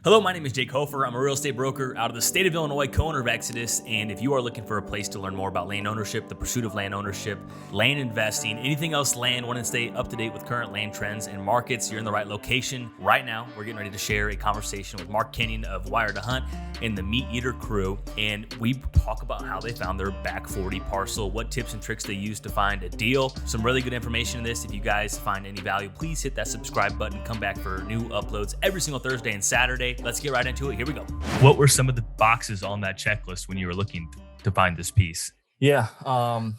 Hello, my name is Jake Hofer. I'm a real estate broker out of the state of Illinois, co-owner of Exodus. And if you are looking for a place to learn more about land ownership, the pursuit of land ownership, land investing, anything else land, want to stay up to date with current land trends and markets, you're in the right location. Right now, we're getting ready to share a conversation with Mark Kenyon of Wired to Hunt and the MeatEater crew. And we talk about how they found their back 40 parcel, what tips and tricks they use to find a deal. Some really good information in this. If you guys find any value, please hit that subscribe button. Come back for new uploads every single Thursday and Saturday. Let's get right into it. Here we go. What were some of the boxes on that checklist when you were looking to find this piece? Yeah. Probably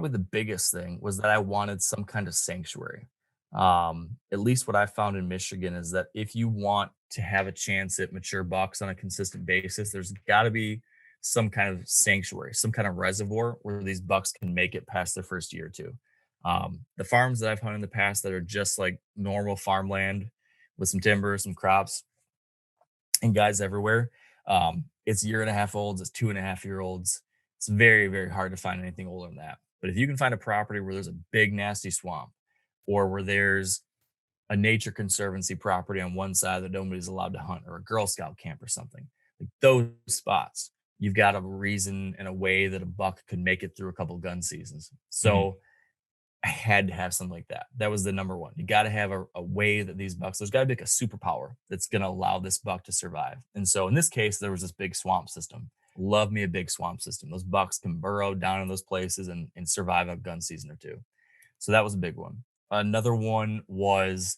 the biggest thing was that I wanted some kind of sanctuary. At least what I found in Michigan is that if you want to have a chance at mature bucks on a consistent basis, there's got to be some kind of sanctuary, some kind of reservoir where these bucks can make it past their first year or two. The farms that I've hunted in the past that are just like normal farmland with some timber, some crops, and guys everywhere. It's year and a half olds, it's 2.5 year olds. It's very, very hard to find anything older than that. But if you can find a property where there's a big, nasty swamp, or where there's a nature conservancy property on one side that nobody's allowed to hunt, or a Girl Scout camp or something, like those spots, you've got a reason and a way that a buck could make it through a couple gun seasons. Mhm. So I had to have something like that. That was the number one. You got to have a way that these bucks, there's got to be like a superpower that's going to allow this buck to survive. And so in this case, there was this big swamp system. Love me a big swamp system. Those bucks can burrow down in those places and survive a gun season or two. So that was a big one. Another one was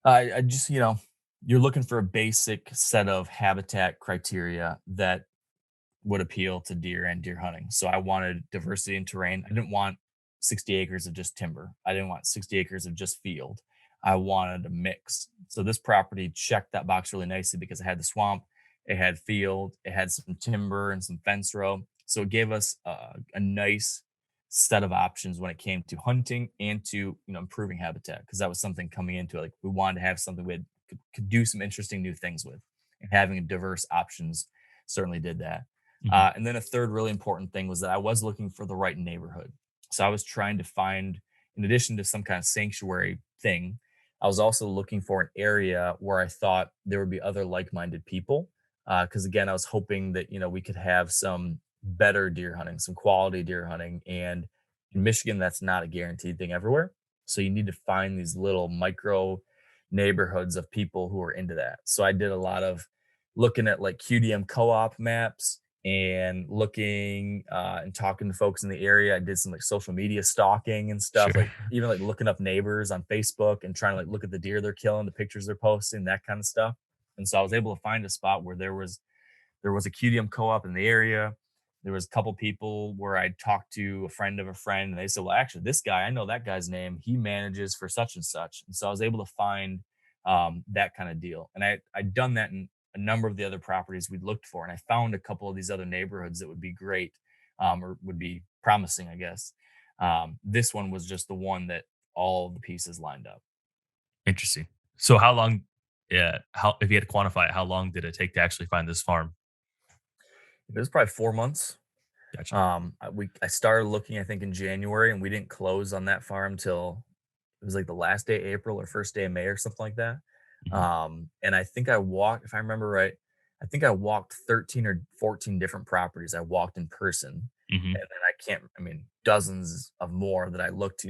I just, you're looking for a basic set of habitat criteria that would appeal to deer and deer hunting. So I wanted diversity in terrain. I didn't want 60 acres of just timber. I didn't want 60 acres of just field. I wanted a mix. So this property checked that box really nicely because it had the swamp, it had field, it had some timber and some fence row. So it gave us a nice set of options when it came to hunting and to improving habitat, because that was something coming into it. Like we wanted to have something could do some interesting new things with, and having diverse options certainly did that. Mhm. And then a third really important thing was that I was looking for the right neighborhood. So I was trying to find, in addition to some kind of sanctuary thing, I was also looking for an area where I thought there would be other like-minded people. Because again, I was hoping that we could have some better deer hunting, some quality deer hunting, and in Michigan, that's not a guaranteed thing everywhere. So you need to find these little micro neighborhoods of people who are into that. So I did a lot of looking at like QDM co-op maps and looking and talking to folks in the area. I did some like social media stalking and stuff, Sure. like even like looking up neighbors on Facebook and trying to like look at the deer they're killing, the pictures they're posting, that kind of stuff. And so I was able to find a spot where there was a QDM co-op in the area. There was a couple people where I talked to a friend of a friend, and they said, "Well, actually, this guy, I know that guy's name. He manages for such and such." And so I was able to find that kind of deal. And I'd done that in a number of the other properties we'd looked for, and I found a couple of these other neighborhoods that would be great, or would be promising, I guess. This one was just the one that all the pieces lined up. Interesting. So how long, yeah, how, if you had to quantify it, how long did it take to actually find this farm? It was probably 4 months. Gotcha. I started looking, I think, in January, and we didn't close on that farm till it was like the last day of April or first day of May or something like that. Mhm. And I think I walked, if I remember right, I think I walked 13 or 14 different properties. I walked in person, Mhm. and then I mean, dozens of more that I looked,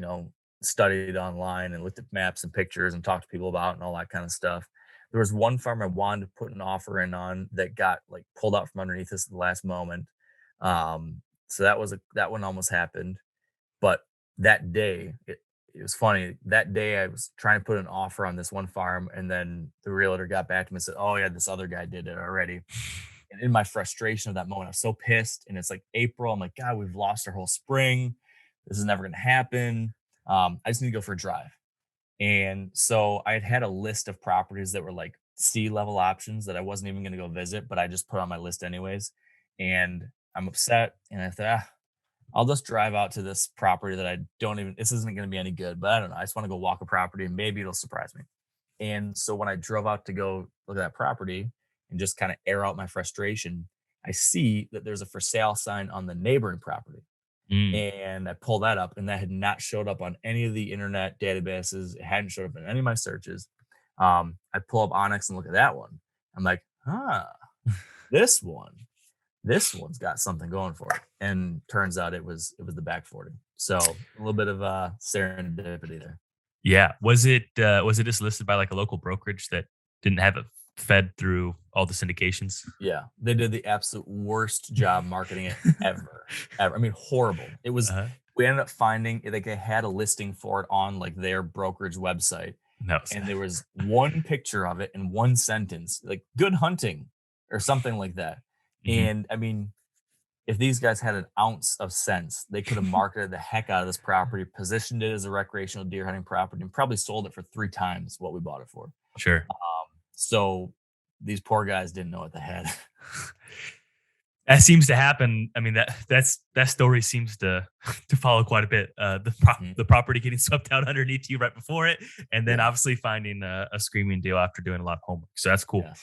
studied online and looked at maps and pictures and talked to people about and all that kind of stuff. There was one farm I wanted to put an offer in on that got like pulled out from underneath us at the last moment. So that one almost happened. But that day, it was funny. That day, I was trying to put an offer on this one farm, and then the realtor got back to me and said, "Oh yeah, this other guy did it already." And in my frustration of that moment, I was so pissed. And it's like April. I'm like, God, we've lost our whole spring. This is never going to happen. I just need to go for a drive. And so I had a list of properties that were like sea level options that I wasn't even going to go visit, but I just put on my list anyways. And I'm upset. And I thought, I'll just drive out to this property that I don't even, this isn't going to be any good, but I don't know. I just want to go walk a property and maybe it'll surprise me. And so when I drove out to go look at that property and just kind of air out my frustration, I see that there's a for sale sign on the neighboring property. Mm. And I pull that up, and that had not showed up on any of the internet databases. It hadn't showed up in any of my searches. I pull up Onyx and look at that one. I'm like, this one, this one's got something going for it. And turns out it was the back 40. So a little bit of serendipity there. Yeah. Was it just listed by like a local brokerage that didn't have it fed through all the syndications? Yeah, they did the absolute worst job marketing it ever, ever. I mean, horrible. It was. Uh-huh. We ended up finding like they had a listing for it on like their brokerage website, No. and there was one picture of it and one sentence, like "good hunting" or something like that. Mhm. And I mean, if these guys had an ounce of sense, they could have marketed the heck out of this property, positioned it as a recreational deer hunting property, and probably sold it for 3 times what we bought it for. Sure. So these poor guys didn't know what they had. That seems to happen. I mean, that story seems to to follow quite a bit. Mhm. The property getting swept out underneath you right before it, and then Yeah. obviously finding a screaming deal after doing a lot of homework. So that's cool. Yeah.